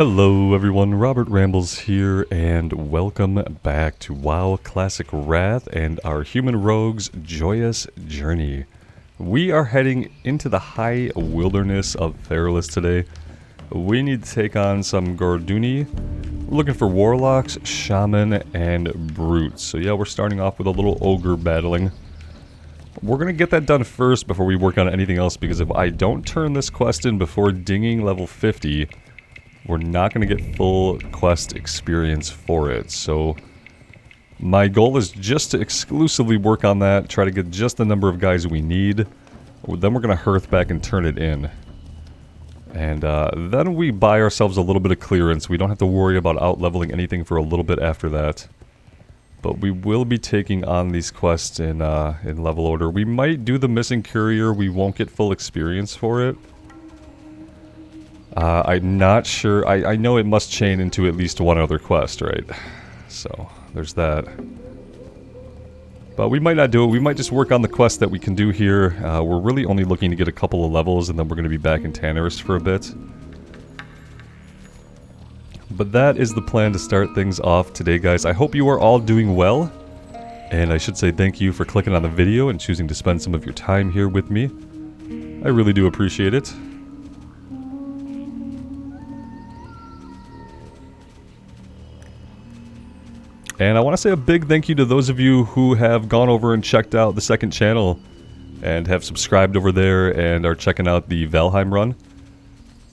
Hello everyone, Robert Rambles here, and welcome back to WoW Classic Wrath and our Human Rogues Joyous journey. We are heading into the high wilderness of Feralus today. We need to take on some Gorduni. We're looking for Warlocks, Shaman, and Brutes. So yeah, we're starting off with a little Ogre battling. We're going to get that done first before we work on anything else, because if I don't turn this quest in before dinging level 50, we're not going to get full quest experience for it. So my goal is just to exclusively work on that, try to get just the number of guys we need. Then we're going to hearth back and turn it in. And then we buy ourselves a little bit of clearance. We don't have to worry about out-leveling anything for a little bit after that. But we will be taking on these quests in level order. We might do the missing courier. We won't get full experience for it. I'm not sure. I know it must chain into at least one other quest, right? So, there's that. But we might not do it. We might just work on the quest that we can do here. We're really only looking to get a couple of levels, and then we're going to be back in Tannerus for a bit. But that is the plan to start things off today, guys. I hope you are all doing well. And I should say thank you for clicking on the video and choosing to spend some of your time here with me. I really do appreciate it. And I want to say a big thank you to those of you who have gone over and checked out the second channel and have subscribed over there and are checking out the Valheim run.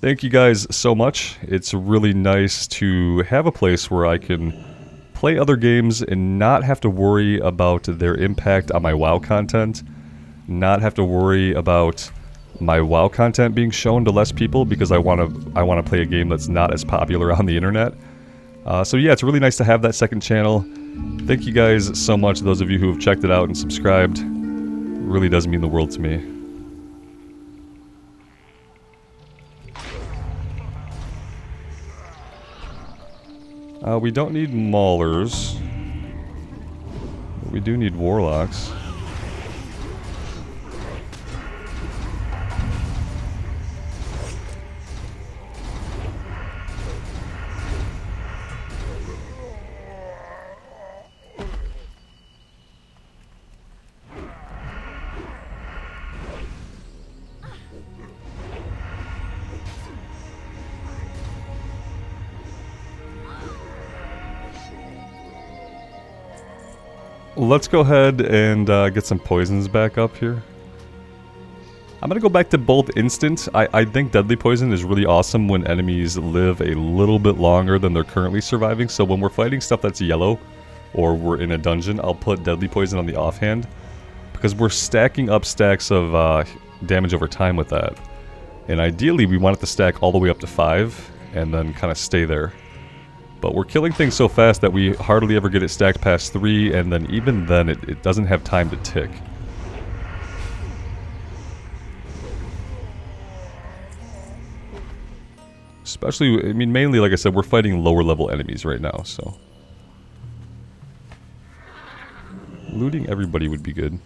Thank you guys so much. It's really nice to have a place where I can play other games and not have to worry about their impact on my WoW content. Not have to worry about my WoW content being shown to less people because I want to play a game that's not as popular on the internet. So yeah, it's really nice to have that second channel. Thank you guys so much, those of you who have checked it out and subscribed. It really does mean the world to me. We don't need Maulers. But we do need Warlocks. Let's go ahead and get some poisons back up here. I'm gonna go back to both instant. I think deadly poison is really awesome when enemies live a little bit longer than they're currently surviving. So when we're fighting stuff that's yellow, or we're in a dungeon, I'll put deadly poison on the offhand, because we're stacking up stacks of damage over time with that. And ideally we want it to stack all the way up to 5, and then kind of stay there. But we're killing things so fast that we hardly ever get it stacked past 3, and then even then it doesn't have time to tick. Especially, I mean, mainly, like I said, we're fighting lower level enemies right now, so. Looting everybody would be good.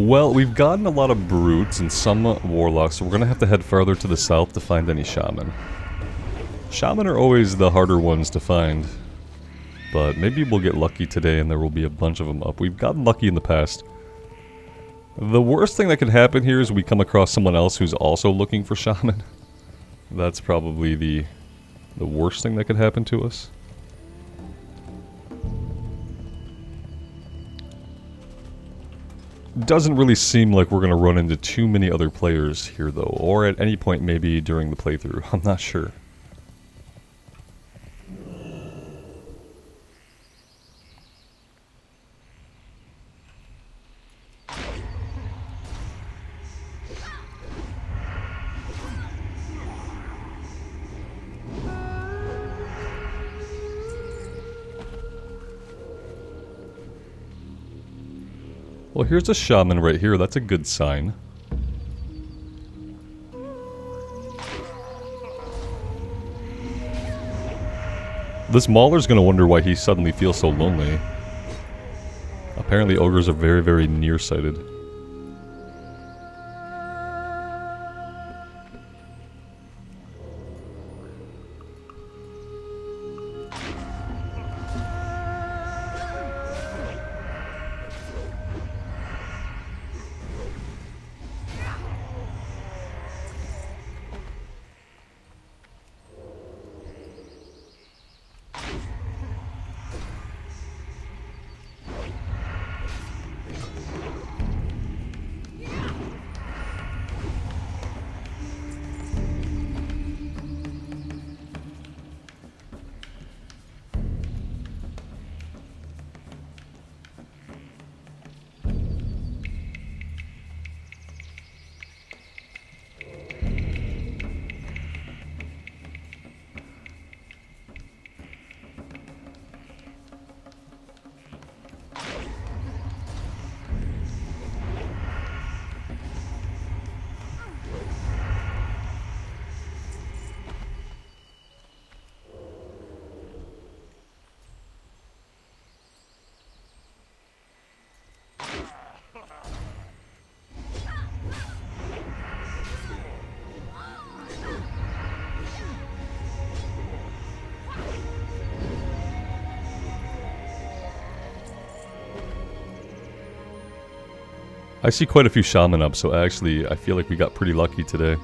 Well, we've gotten a lot of brutes and some warlocks, so we're gonna have to head farther to the south to find any shaman. Shaman are always the harder ones to find. But maybe we'll get lucky today and there will be a bunch of them up. We've gotten lucky in the past. The worst thing that could happen here is we come across someone else who's also looking for shaman. That's probably the worst thing that could happen to us. Doesn't really seem like we're going to run into too many other players here though, or at any point maybe during the playthrough. I'm not sure. Well, here's a shaman right here. That's a good sign. This Mauler's gonna wonder why he suddenly feels so lonely. Apparently ogres are very, very nearsighted. I see quite a few shaman up, so actually I feel like we got pretty lucky today.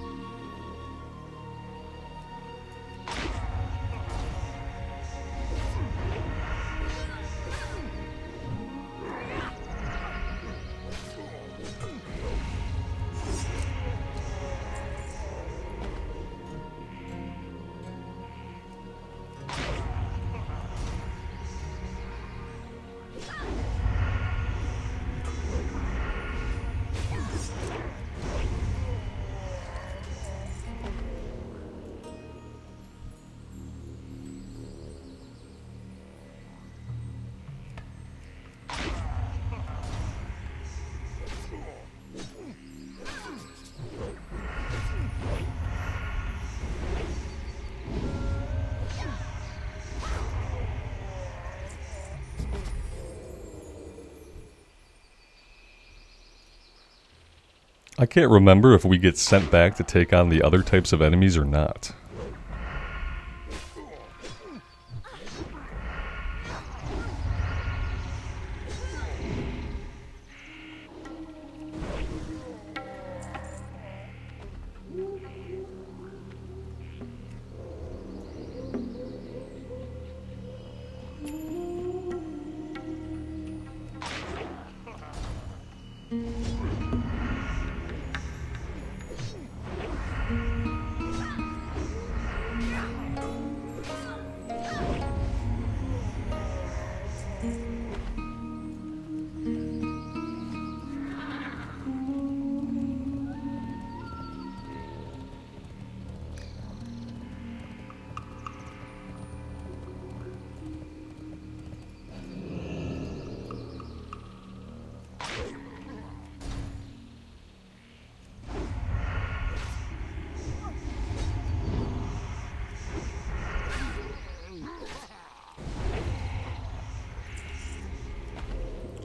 I can't remember if we get sent back to take on the other types of enemies or not.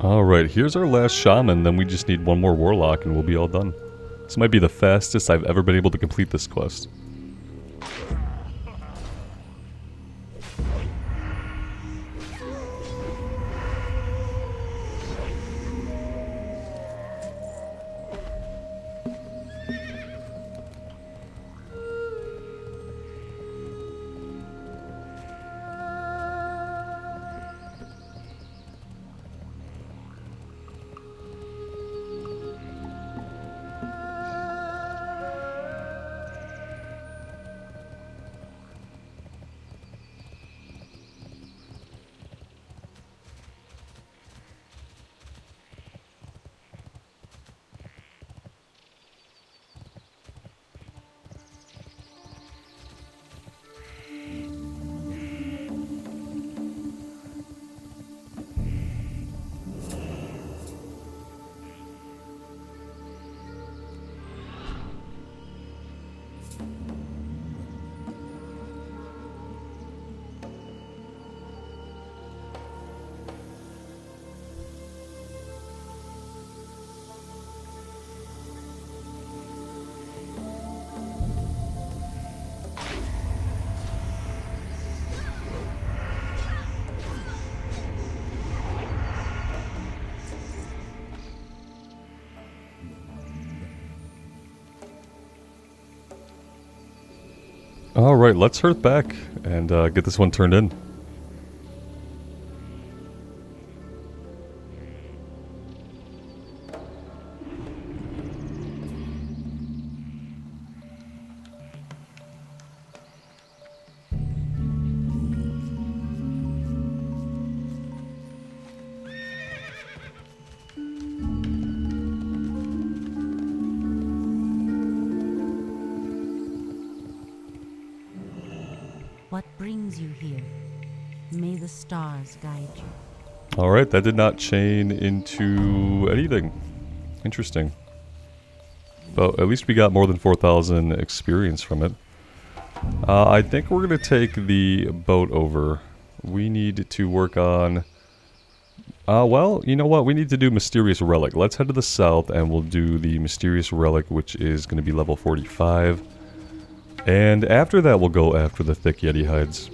Alright, here's our last shaman, then we just need one more warlock and we'll be all done. This might be the fastest I've ever been able to complete this quest. Alright, let's hurt back and get this one turned in. What brings you here? May the stars guide you. Alright, that did not chain into anything. Interesting. But at least we got more than 4,000 experience from it. I think we're going to take the boat over. We need to work on... well, you know what? We need to do Mysterious Relic. Let's head to the south and we'll do the Mysterious Relic, which is going to be level 45. And after that, we'll go after the thick Yeti hides.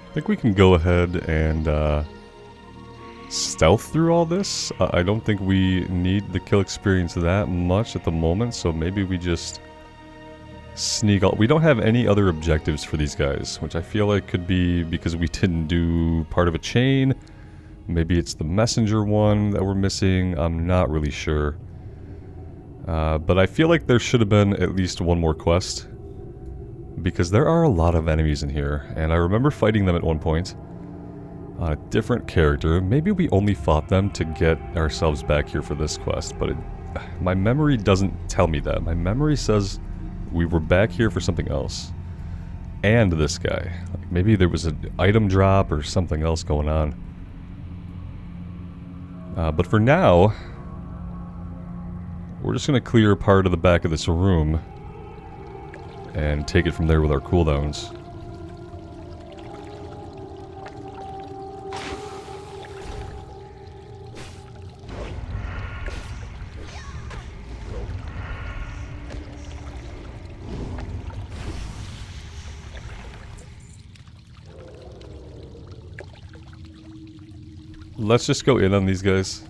I think we can go ahead and stealth through all this. I don't think we need the kill experience that much at the moment, so maybe we just sneak out. We don't have any other objectives for these guys, which I feel like could be because we didn't do part of a chain. Maybe it's the messenger one that we're missing. I'm not really sure. But I feel like there should have been at least one more quest. because there are a lot of enemies in here, and I remember fighting them at one point on a different character. Maybe we only fought them to get ourselves back here for this quest, but my memory doesn't tell me that. My memory says we were back here for something else. And this guy. Like maybe there was an item drop or something else going on. But for now, we're just going to clear part of the back of this room and take it from there with our cooldowns. Let's just go in on these guys.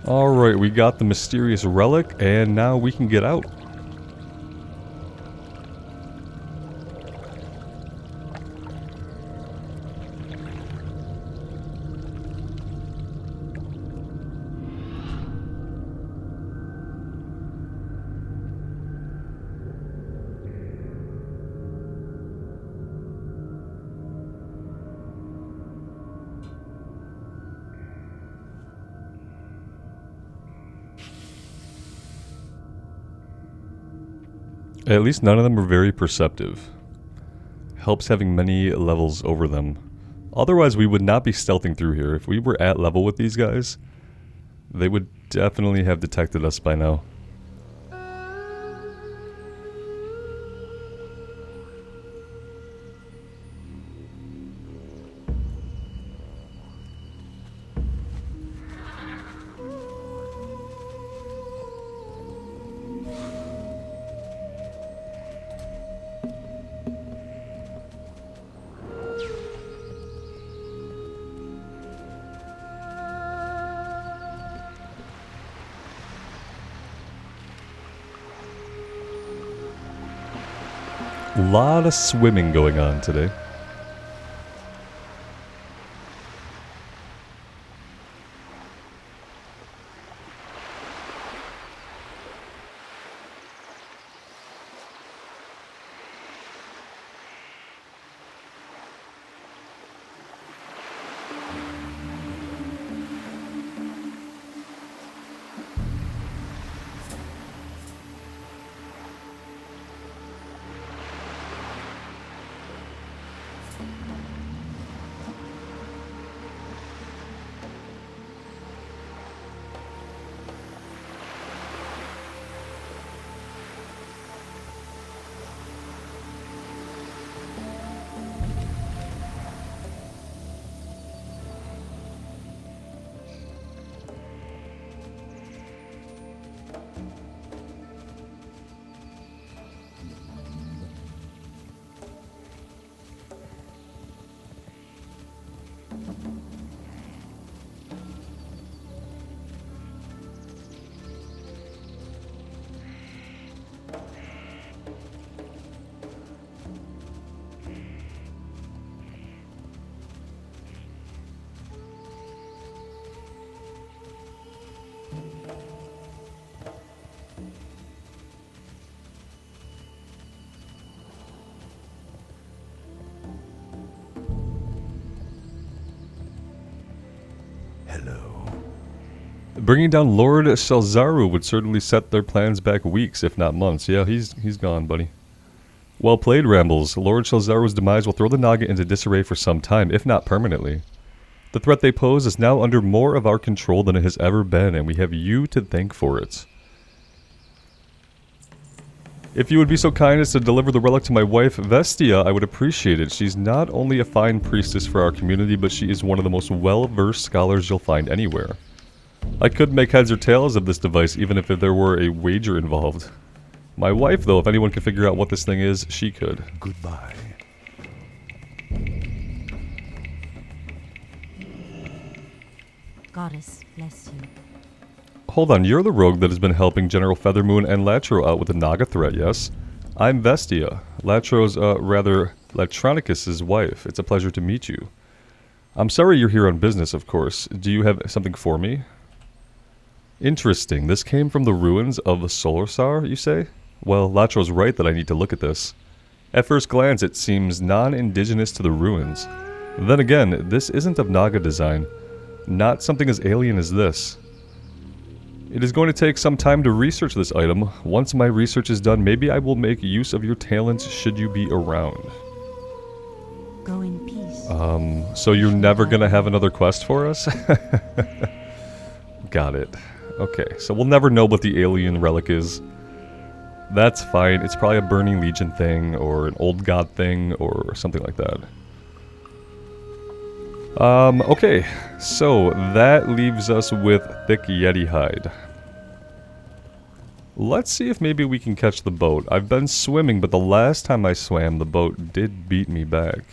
Alright, we got the mysterious relic, and now we can get out. At least none of them were very perceptive. Helps having many levels over them. Otherwise we would not be stealthing through here. If we were at level with these guys, they would definitely have detected us by now. A lot of swimming going on today. Bringing down Lord Shalzaru would certainly set their plans back weeks, if not months. Yeah, he's gone, buddy. Well played, Rambles. Lord Shalzaru's demise will throw the Naga into disarray for some time, if not permanently. The threat they pose is now under more of our control than it has ever been, and we have you to thank for it. If you would be so kind as to deliver the relic to my wife, Vestia, I would appreciate it. She's not only a fine priestess for our community, but she is one of the most well-versed scholars you'll find anywhere. I could make heads or tails of this device even if there were a wager involved. My wife, though, if anyone can figure out what this thing is, she could. Goodbye. goddess bless you. Hold on, you're the rogue that has been helping General Feathermoon and Latro out with the Naga threat, yes? I'm Vestia, Latro's, Latronicus's wife. It's a pleasure to meet you. I'm sorry you're here on business, of course. Do you have something for me? Interesting. This came from the ruins of Solorsar, you say? Well, Latro's right that I need to look at this. At first glance, it seems non-indigenous to the ruins. Then again, this isn't of Naga design. Not something as alien as this. It is going to take some time to research this item. Once my research is done, maybe I will make use of your talents should you be around. Go in peace. So you're never gonna have another quest for us? Got it. Okay, so we'll never know what the alien relic is. That's fine. It's probably a Burning Legion thing, or an Old God thing, or something like that. Okay, so that leaves us with Thick Yeti Hide. Let's see if maybe we can catch the boat. I've been swimming, but the last time I swam, the boat did beat me back.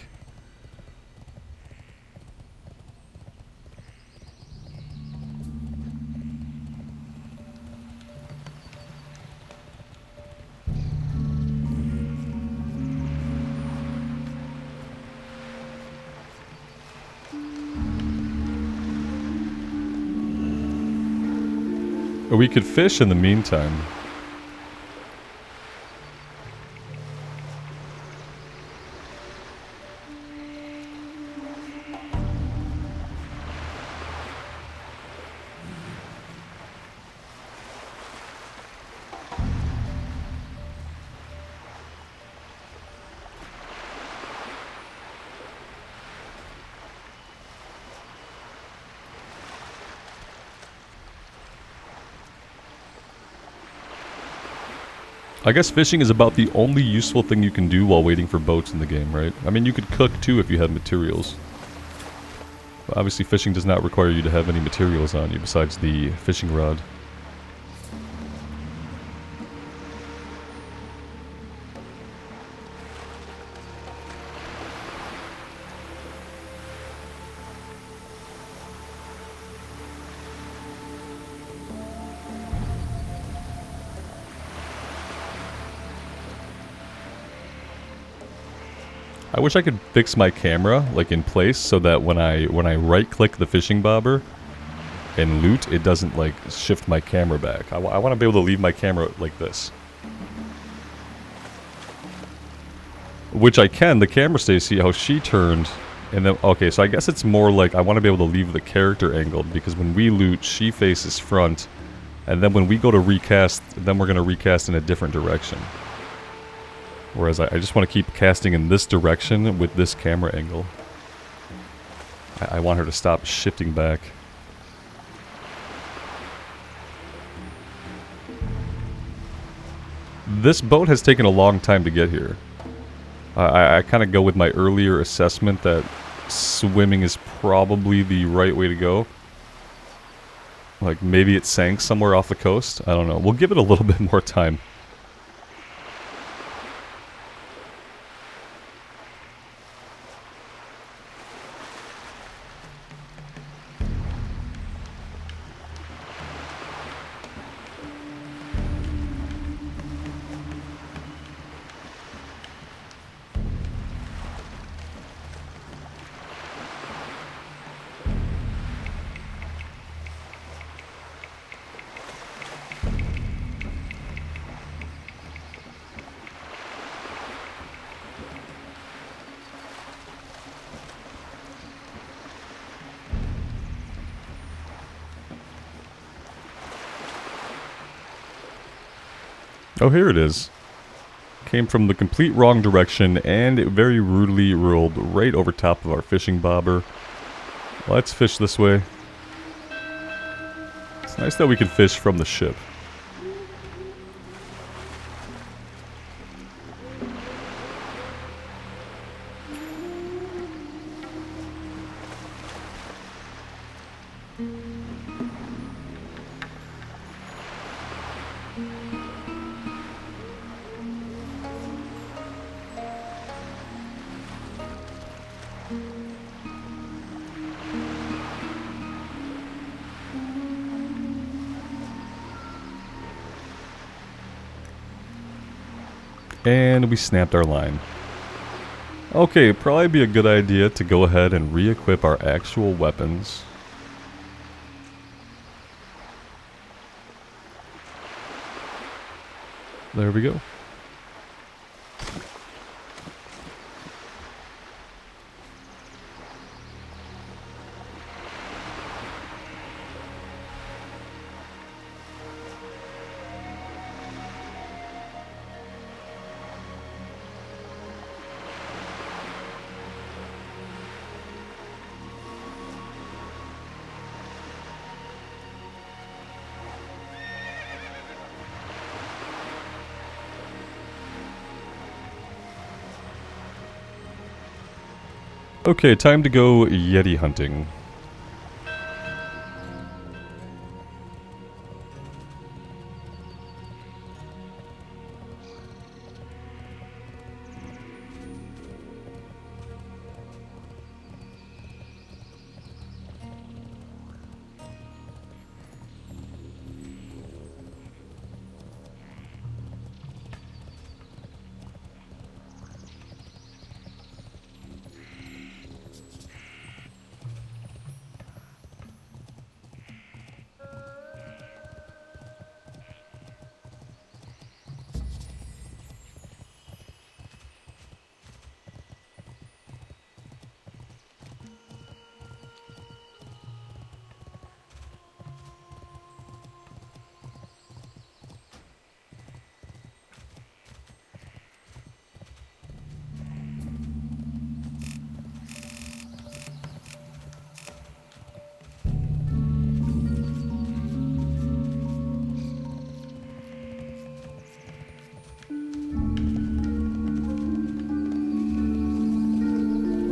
Or we could fish in the meantime. I guess fishing is about the only useful thing you can do while waiting for boats in the game, right? I mean, you could cook too if you had materials. But obviously fishing does not require you to have any materials on you besides the fishing rod. I wish I could fix my camera, like, in place, so that when I right-click the fishing bobber and loot, it doesn't, like, shift my camera back. I want to be able to leave my camera like this. Which I can. The camera stays. See how she turned, and then... Okay, so I guess it's more like I want to be able to leave the character angled, because when we loot, she faces front, and then when we go to recast, then we're going to recast in a different direction. Whereas I just want to keep casting in this direction with this camera angle. I want her to stop shifting back. This boat has taken a long time to get here. I kind of go with my earlier assessment that swimming is probably the right way to go. Like, maybe it sank somewhere off the coast. I don't know. We'll give it a little bit more time. Oh, here it is. Came from the complete wrong direction, and it very rudely rolled right over top of our fishing bobber. Let's fish this way. It's nice that we can fish from the ship. And we snapped our line. Okay, probably be a good idea to go ahead and re-equip our actual weapons. There we go. Okay, time to go Yeti hunting.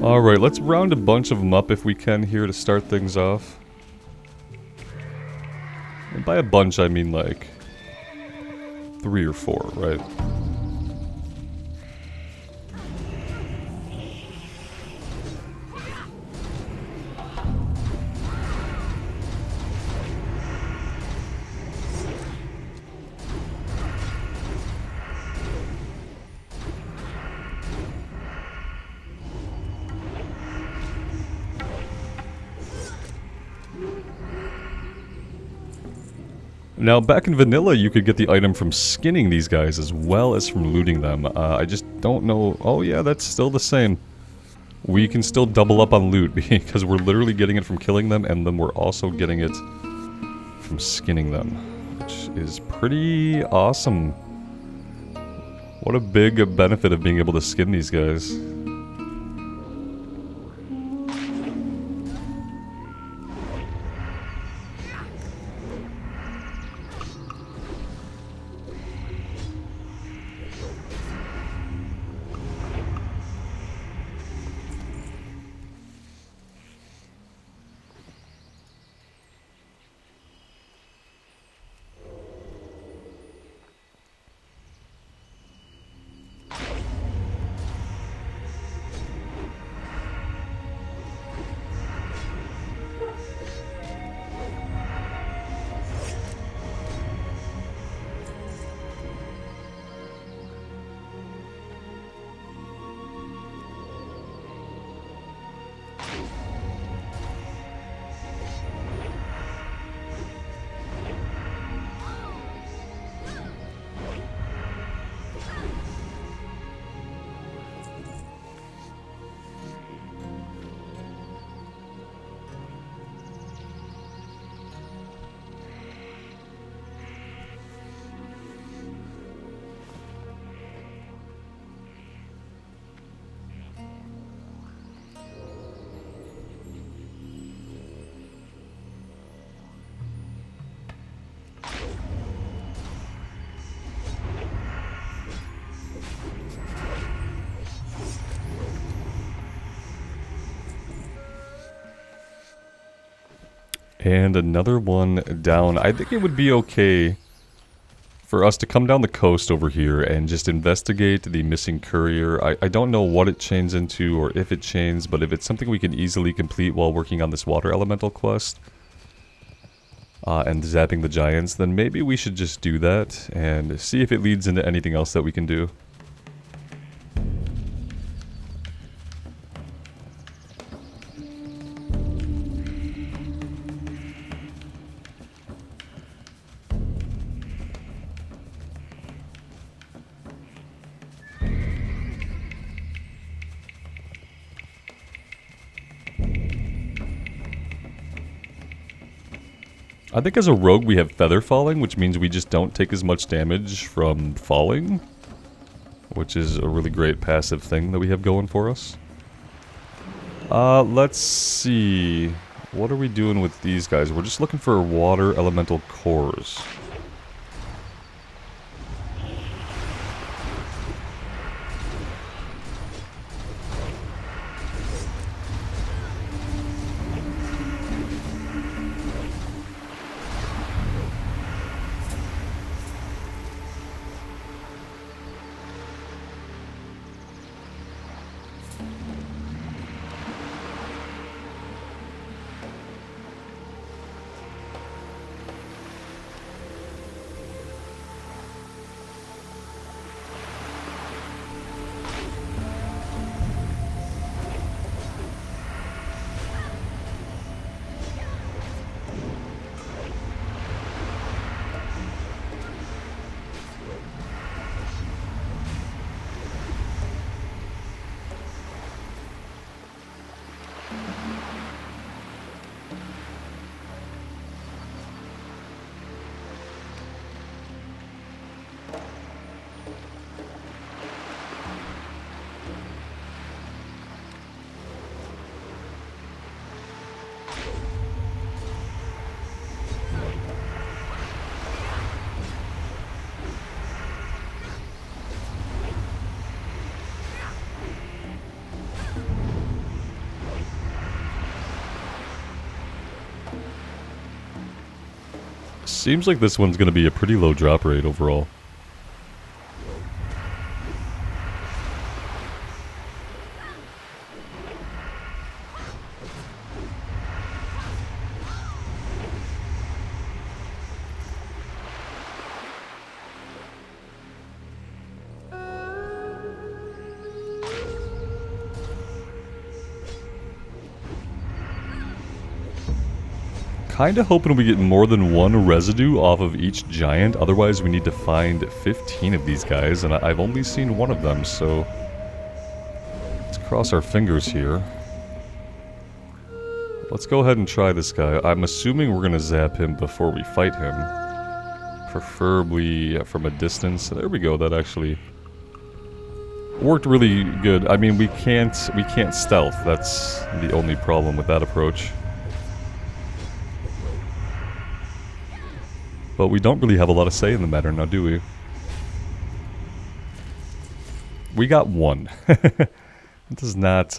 Alright, let's round a bunch of them up if we can here to start things off. And by a bunch, I mean like 3 or 4, right? Now, back in vanilla, you could get the item from skinning these guys as well as from looting them. I just don't know... Oh yeah, that's still the same. We can still double up on loot because we're literally getting it from killing them, and then we're also getting it from skinning them, which is pretty awesome. What a big benefit of being able to skin these guys. And another one down. I think it would be okay for us to come down the coast over here and just investigate the missing courier. I don't know what it chains into or if it chains, but if it's something we can easily complete while working on this water elemental quest and zapping the giants, then maybe we should just do that and see if it leads into anything else that we can do. I think as a rogue we have feather falling, which means we just don't take as much damage from falling, which is a really great passive thing that we have going for us. Let's see. What are we doing with these guys? We're just looking for water elemental cores. Seems like this one's going to be a pretty low drop rate overall. Kinda hoping we get more than one residue off of each giant, otherwise we need to find 15 of these guys, and I've only seen one of them, so let's cross our fingers here. Let's go ahead and try this guy. I'm assuming we're gonna zap him before we fight him. Preferably from a distance. There we go, that actually worked really good. I mean, we can't stealth. That's the only problem with that approach. But we don't really have a lot of say in the matter now, do we? We got one. It does not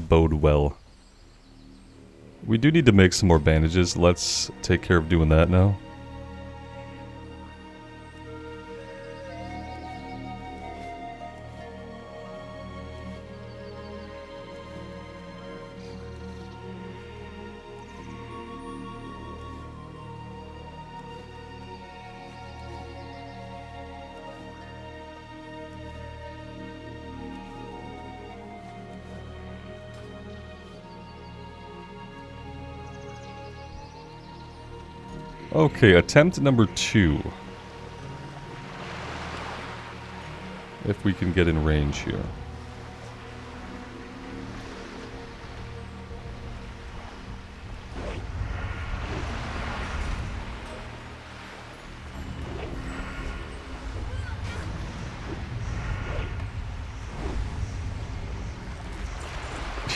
bode well. We do need to make some more bandages. Let's take care of doing that now. Okay, attempt number 2. If we can get in range here.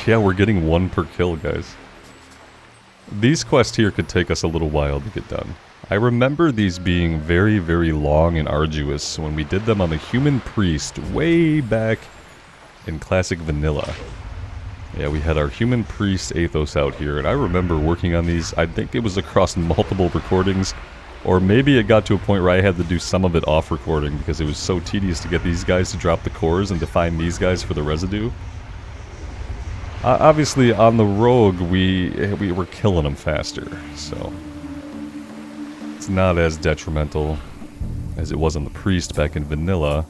Yeah, we're getting 1 per kill, guys. These quests here could take us a little while to get done. I remember these being very, very long and arduous when we did them on the Human Priest way back in Classic Vanilla. Yeah, we had our Human Priest Athos out here, and I remember working on these. I think it was across multiple recordings, or maybe it got to a point where I had to do some of it off recording because it was so tedious to get these guys to drop the cores and to find these guys for the residue. Obviously, on the rogue, we were killing them faster, so it's not as detrimental as it was on the priest back in vanilla.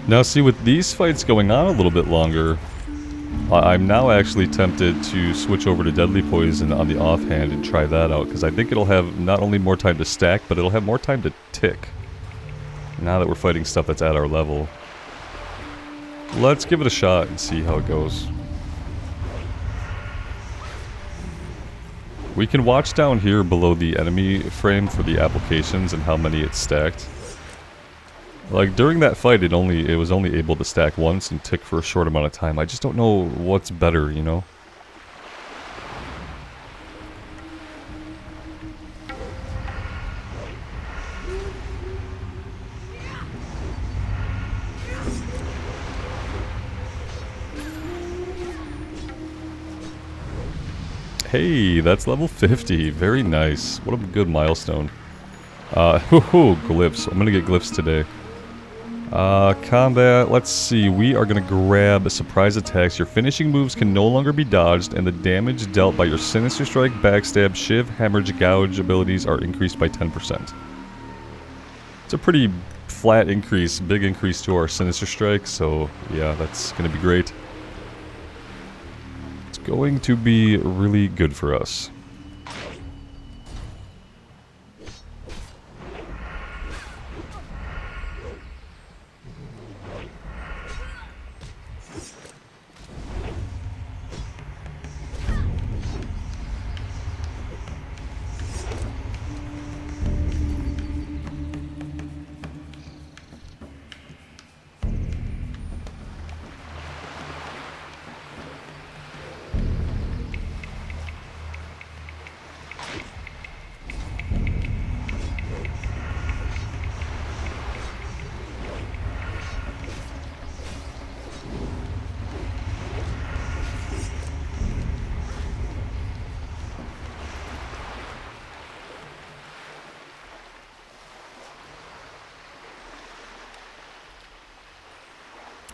Now see, with these fights going on a little bit longer, I'm now actually tempted to switch over to Deadly Poison on the offhand and try that out, because I think it'll have not only more time to stack, but it'll have more time to tick. Now that we're fighting stuff that's at our level. Let's give it a shot and see how it goes. We can watch down here below the enemy frame for the applications and how many it's stacked. Like, during that fight, it was only able to stack once and tick for a short amount of time. I just don't know what's better, you know? Hey, that's level 50. Very nice. What a good milestone. Glyphs. I'm gonna get glyphs today. Combat, let's see, we are going to grab surprise attacks. Your finishing moves can no longer be dodged, and the damage dealt by your Sinister Strike, Backstab, Shiv, Hemorrhage, Gouge abilities are increased by 10%. It's a pretty flat increase, big increase to our Sinister Strike, so yeah, that's going to be great. It's going to be really good for us.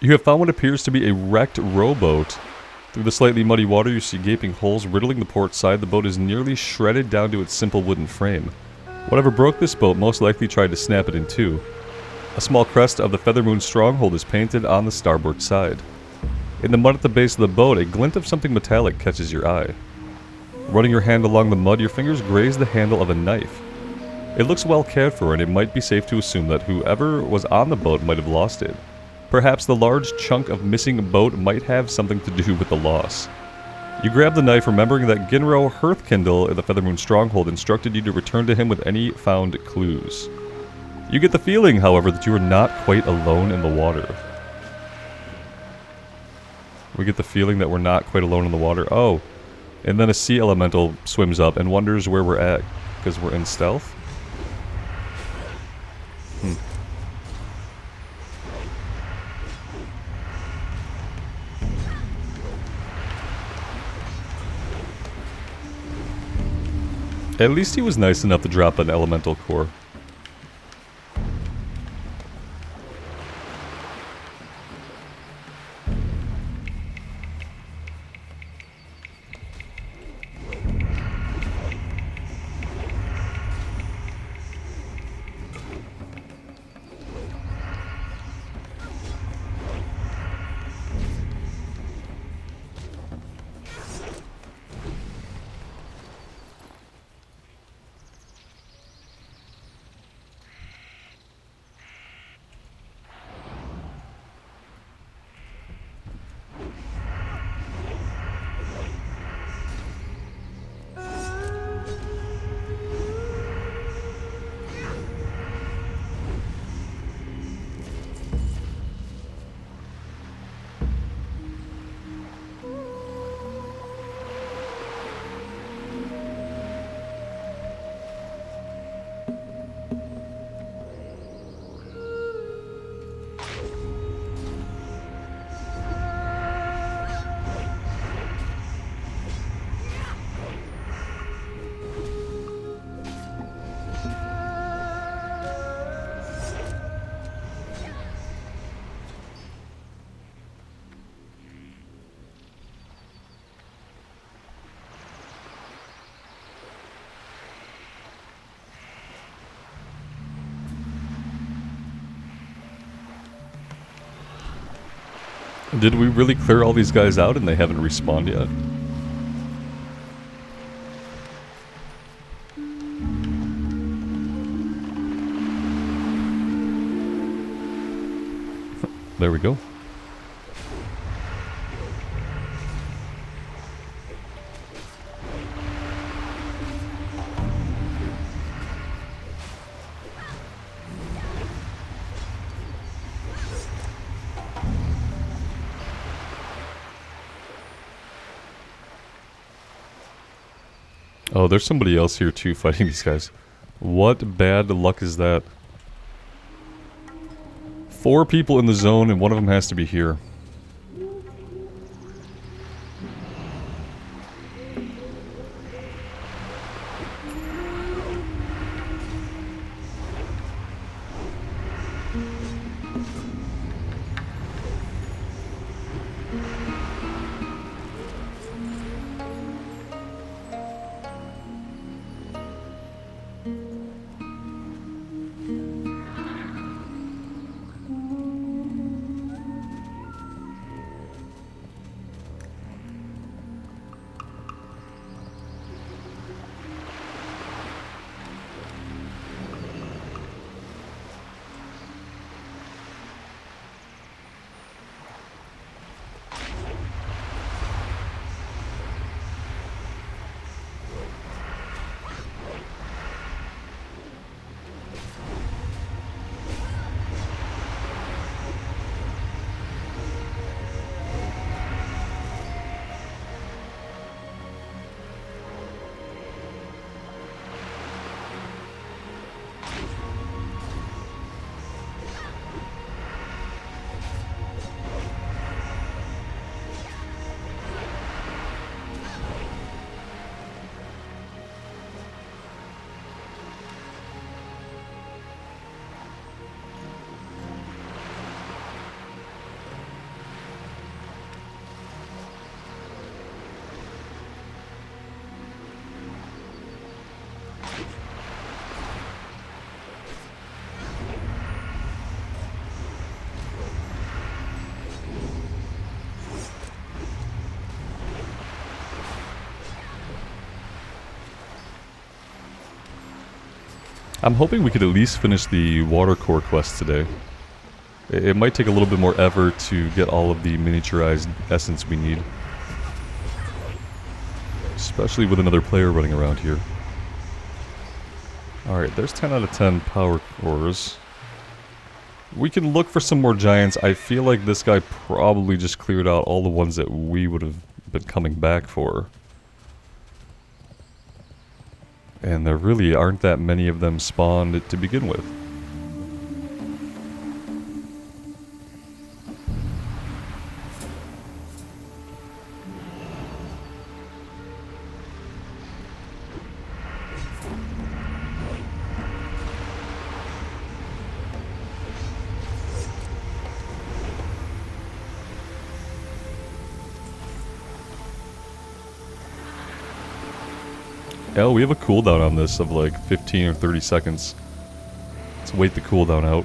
You have found what appears to be a wrecked rowboat. Through the slightly muddy water, you see gaping holes riddling the port side. The boat is nearly shredded down to its simple wooden frame. Whatever broke this boat most likely tried to snap it in two. A small crest of the Feathermoon stronghold is painted on the starboard side. In the mud at the base of the boat, a glint of something metallic catches your eye. Running your hand along the mud, your fingers graze the handle of a knife. It looks well cared for, and it might be safe to assume that whoever was on the boat might have lost it. Perhaps the large chunk of missing boat might have something to do with the loss. You grab the knife, remembering that Ginro Hearthkindle in the Feathermoon stronghold instructed you to return to him with any found clues. You get the feeling, however, that you are not quite alone in the water. We get the feeling that we're not quite alone in the water. Oh, and then a sea elemental swims up and wonders where we're at, because we're in stealth? At least he was nice enough to drop an elemental core. Did we really clear all these guys out and they haven't respawned yet? There we go. Oh, there's somebody else here too fighting these guys. What bad luck is that? 4 people in the zone and one of them has to be here. I'm hoping we could at least finish the water core quest today. It might take a little bit more effort to get all of the miniaturized essence we need. Especially with another player running around here. Alright, there's 10 out of 10 power cores. We can look for some more giants. I feel like this guy probably just cleared out all the ones that we would have been coming back for. And there really aren't that many of them spawned to begin with. Oh, we have a cooldown on this of like 15 or 30 seconds. Let's wait the cooldown out.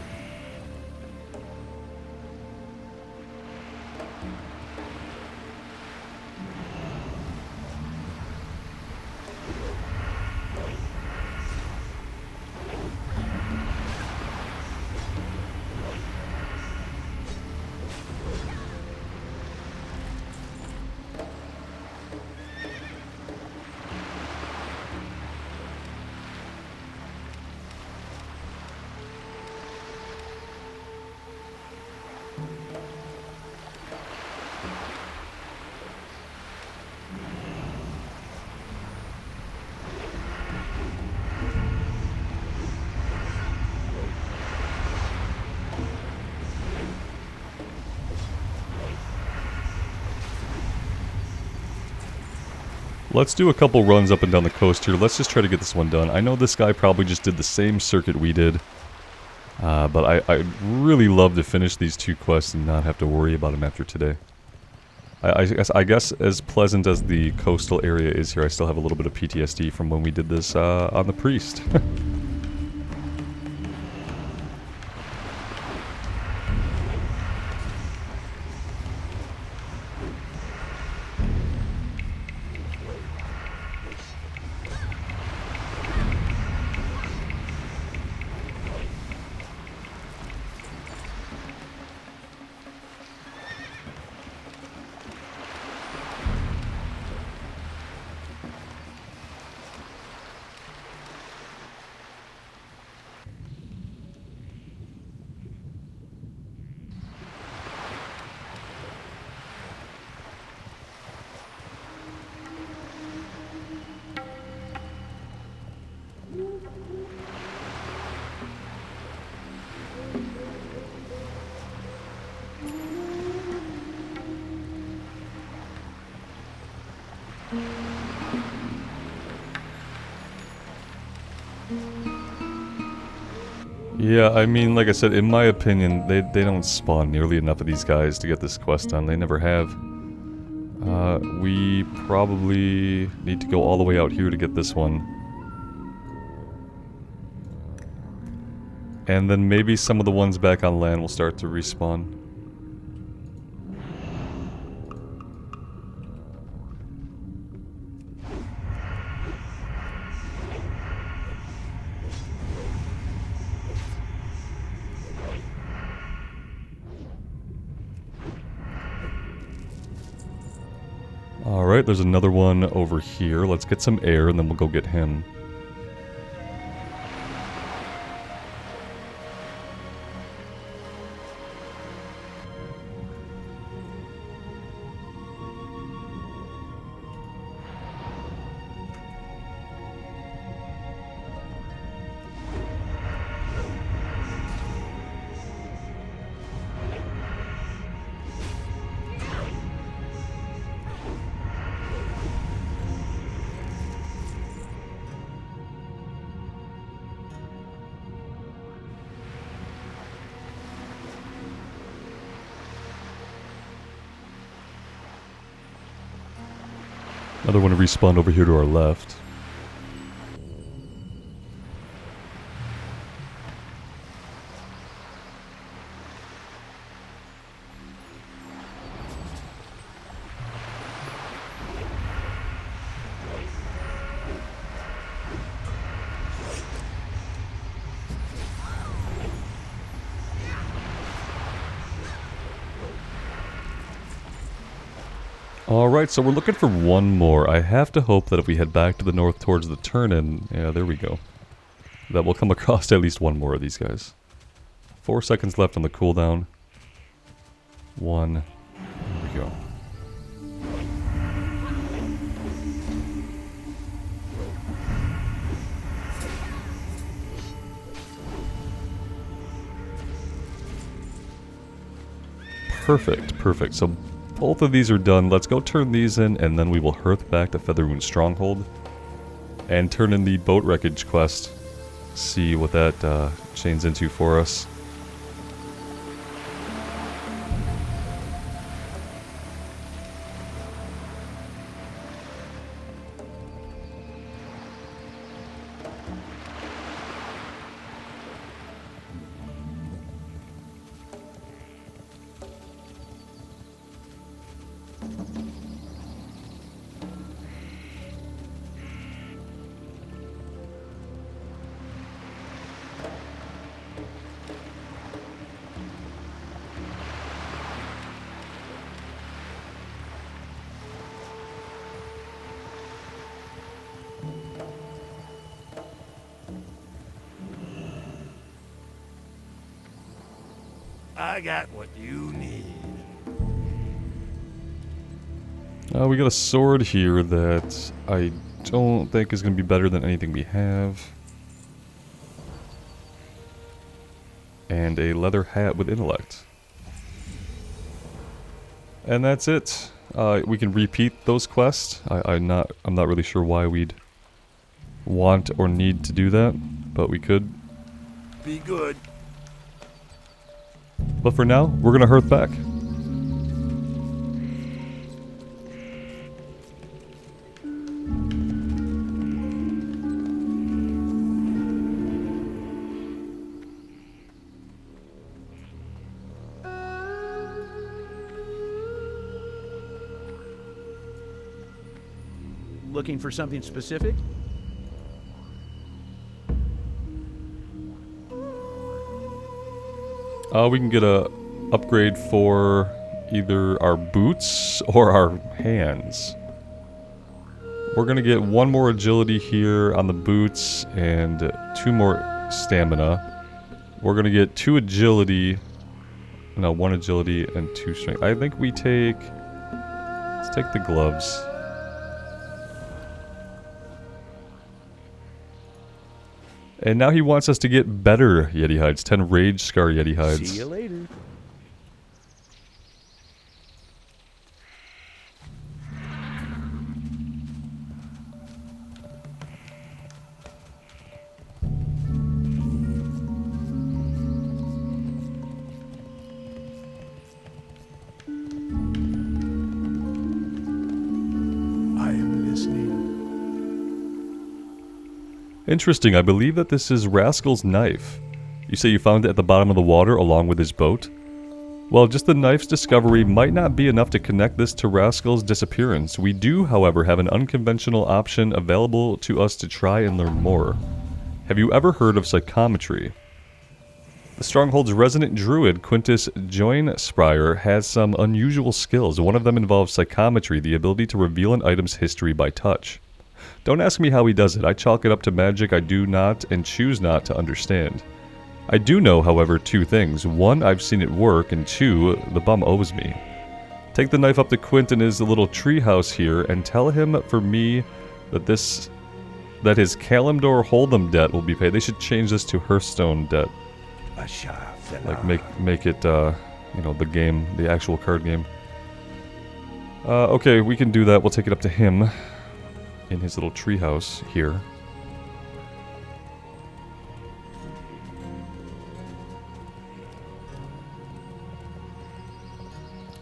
Let's do a couple runs up and down the coast here. Let's just try to get this one done. I know this guy probably just did the same circuit we did. But I'd really love to finish these 2 quests and not have to worry about them after today. I guess as pleasant as the coastal area is here, I still have a little bit of PTSD from when we did this on the Priest. Yeah, I mean, like I said, in my opinion, they don't spawn nearly enough of these guys to get this quest done. They never have. We probably need to go all the way out here to get this one. And then maybe some of the ones back on land will start to respawn. Alright, there's another one over here. Let's get some air and then we'll go get him. Another one respawned over here to our left. Alright, so we're looking for one more. I have to hope that if we head back to the north towards the turn-in, yeah, there we go, that we'll come across at least one more of these guys. 4 seconds left on the cooldown. 1. There we go. Perfect, perfect. So both of these are done. Let's go turn these in, and then we will hearth back to Feathermoon Stronghold and turn in the boat wreckage quest. See what that chains into for us. I got what you need. We got a sword here that I don't think is going to be better than anything we have. And a leather hat with intellect. And that's it. We can repeat those quests. I'm not really sure why we'd want or need to do that, but we could. Be good. But for now, we're gonna hearth back. Looking for something specific? We can get a upgrade for either our boots or our hands. We're gonna get 1 more agility here on the boots and 2 more stamina. We're gonna get 2 agility, no, 1 agility and 2 strength. I think we take, let's take the gloves. And now he wants us to get better Yeti hides, 10 Rage Scar Yeti hides. See you later. Interesting, I believe that this is Rascal's knife. You say you found it at the bottom of the water along with his boat? Well, just the knife's discovery might not be enough to connect this to Rascal's disappearance. We do, however, have an unconventional option available to us to try and learn more. Have you ever heard of psychometry? The Stronghold's resident druid, Quintus Joyous, has some unusual skills. One of them involves psychometry, the ability to reveal an item's history by touch. Don't ask me how he does it. I chalk it up to magic I do not and choose not to understand. I do know, however, two things. One, I've seen it work, and two, the bum owes me. Take the knife up to Quint in his little treehouse here and tell him for me that his Kalimdor Hold'em debt will be paid. They should change this to Hearthstone debt. Like make it, you know, the game, the actual card game. Okay, we can do that. We'll take it up to him in his little treehouse here.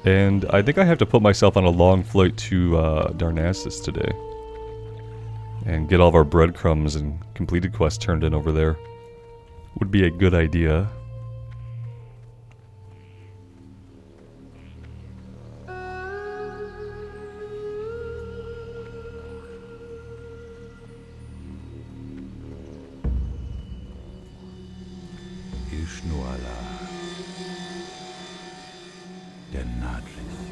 And I think I have to put myself on a long flight to Darnassus today. And get all of our breadcrumbs and completed quests turned in over there. Would be a good idea.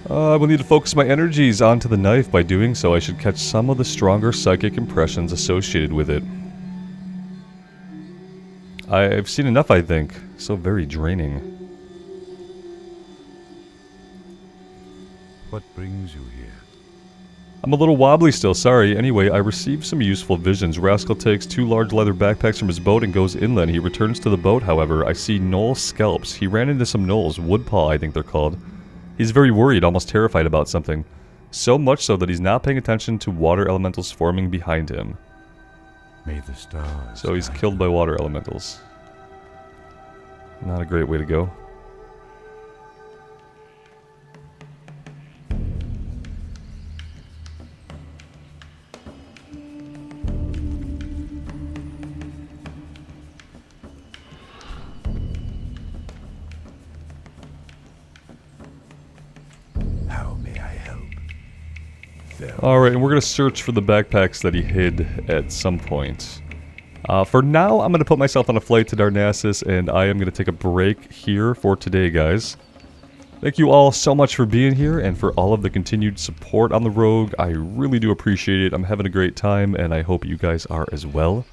I will need to focus my energies onto the knife. By doing so, I should catch some of the stronger psychic impressions associated with it. I've seen enough, I think. So very draining. What brings you here? I'm a little wobbly still, sorry. Anyway, I received some useful visions. Rascal takes 2 large leather backpacks from his boat and goes inland. He returns to the boat, however. I see gnoll scalps. He ran into some gnolls. Woodpaw, I think they're called. He's very worried, almost terrified about something. So much so that he's not paying attention to water elementals forming behind him. May the stars. So he's killed by water elementals. Not a great way to go. How may I help? Alright, and we're going to search for the backpacks that he hid at some point. For now, I'm going to put myself on a flight to Darnassus, and I am going to take a break here for today, guys. Thank you all so much for being here, and for all of the continued support on the Rogue. I really do appreciate it. I'm having a great time, and I hope you guys are as well.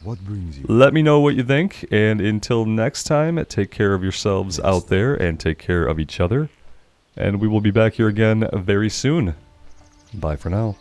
What brings you? Let me know what you think, and until next time, take care of yourselves out there, and take care of each other. And we will be back here again very soon. Bye for now.